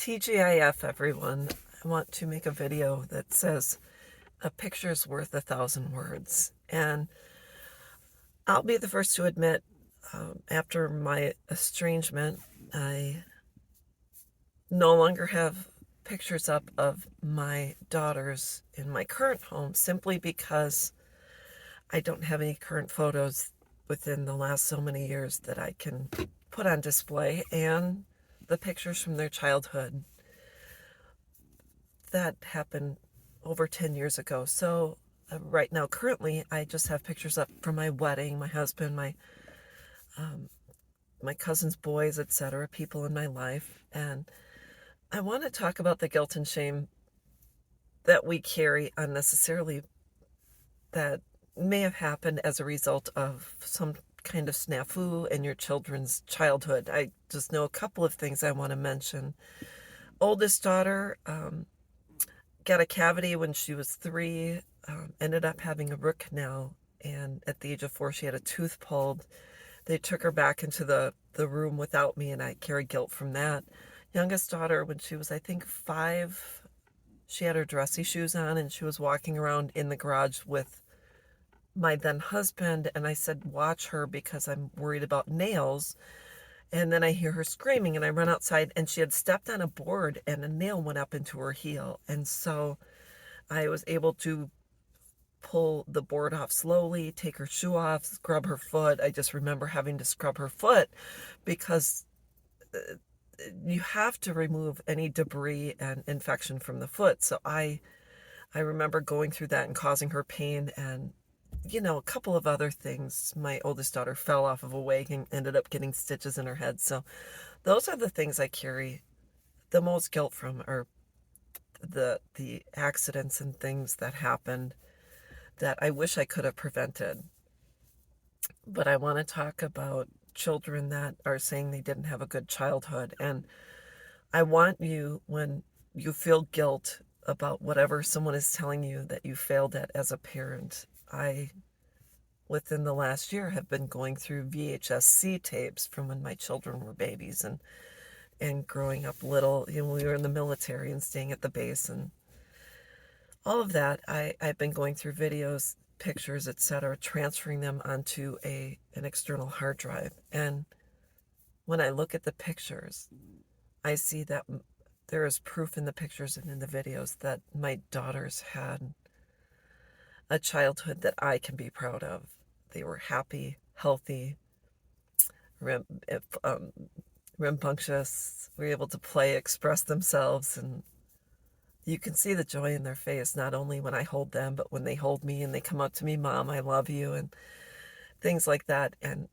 TGIF, everyone. I want to make a video that says a picture's worth 1,000 words. And I'll be the first to admit, after my estrangement, I no longer have pictures up of my daughters in my current home simply because I don't have any current photos within the last so many years that I can put on display, and the pictures from their childhood that happened over 10 years ago. So right now, currently, I just have pictures up from my wedding, my husband, my cousin's boys, etc., people in my life. And I want to talk about the guilt and shame that we carry unnecessarily that may have happened as a result of some kind of snafu in your children's childhood. I just know a couple of things I want to mention. Oldest daughter got a cavity when she was 3, ended up having a root canal, and at the age of 4 she had a tooth pulled. They took her back into the room without me, and I carry guilt from that. Youngest daughter, when she was, I think, 5, she had her dressy shoes on, and she was walking around in the garage with my then husband, and I said, watch her because I'm worried about nails. And then I hear her screaming, and I run outside, and she had stepped on a board, and a nail went up into her heel. And so I was able to pull the board off slowly, take her shoe off, scrub her foot. I just remember having to scrub her foot because you have to remove any debris and infection from the foot. So I remember going through that and causing her pain, and a couple of other things. My oldest daughter fell off of a wagon and ended up getting stitches in her head. So those are the things I carry the most guilt from, are the accidents and things that happened that I wish I could have prevented. But I want to talk about children that are saying they didn't have a good childhood. And I want you, when you feel guilt about whatever someone is telling you that you failed at as a parent, I, within the last year, have been going through VHS-C tapes from when my children were babies and growing up little. We were in the military and staying at the base and all of that. I've been going through videos, pictures, etc., transferring them onto an external hard drive. And when I look at the pictures, I see that there is proof in the pictures and in the videos that my daughters had a childhood that I can be proud of. They were happy, healthy, rambunctious, were able to play, express themselves, and you can see the joy in their face, not only when I hold them, but when they hold me and they come up to me, Mom, I love you, and things like that. And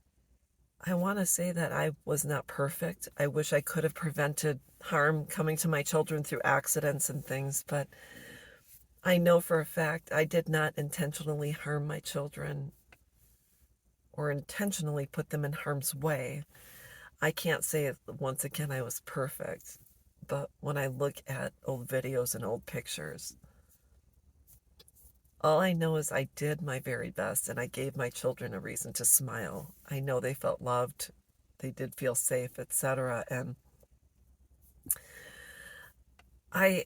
I want to say that I was not perfect. I wish I could have prevented harm coming to my children through accidents and things, but I know for a fact I did not intentionally harm my children or intentionally put them in harm's way. I can't say once again I was perfect, but when I look at old videos and old pictures, all I know is I did my very best, and I gave my children a reason to smile. I know they felt loved, they did feel safe, etc. And I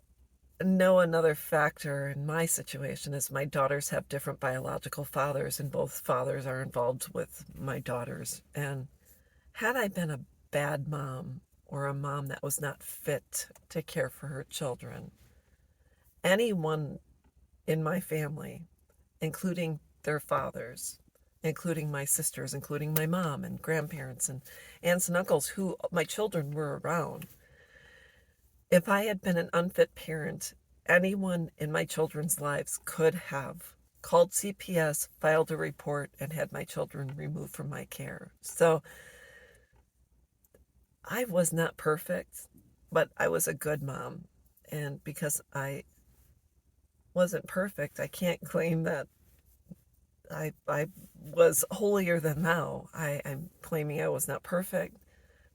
know another factor in my situation is my daughters have different biological fathers, and both fathers are involved with my daughters. And had I been a bad mom, or a mom that was not fit to care for her children, anyone in my family, including their fathers, including my sisters, including my mom and grandparents and aunts and uncles who my children were around, if I had been an unfit parent, anyone in my children's lives could have called CPS, filed a report, and had my children removed from my care. So I was not perfect, but I was a good mom. And because I wasn't perfect, I can't claim that I was holier than thou. I'm claiming I was not perfect,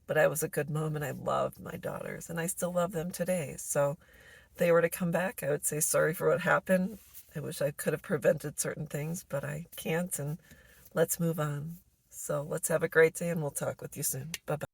but I was a good mom, and I loved my daughters, and I still love them today. So if they were to come back, I would say sorry for what happened. I wish I could have prevented certain things, but I can't, and let's move on. So let's have a great day, and we'll talk with you soon. Bye-bye.